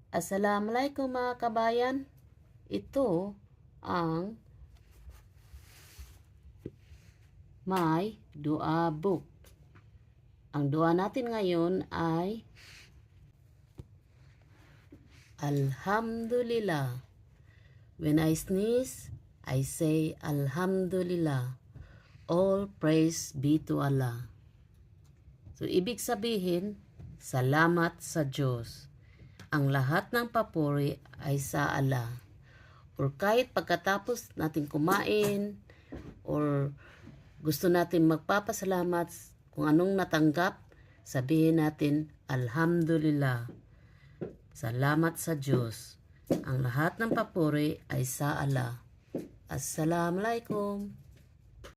Assalamualaikum mga kabayan. Ito ang My Dua Book. Ang dua natin ngayon ay Alhamdulillah. When I sneeze, I say Alhamdulillah. All praise be to Allah. So, ibig sabihin, salamat sa Diyos. Ang lahat ng papuri ay sa Allah. Or kahit pagkatapos natin kumain, or gusto natin magpapasalamat kung anong natanggap, sabihin natin, Alhamdulillah. Salamat sa Diyos. Ang lahat ng papuri ay sa Allah. Assalamualaikum.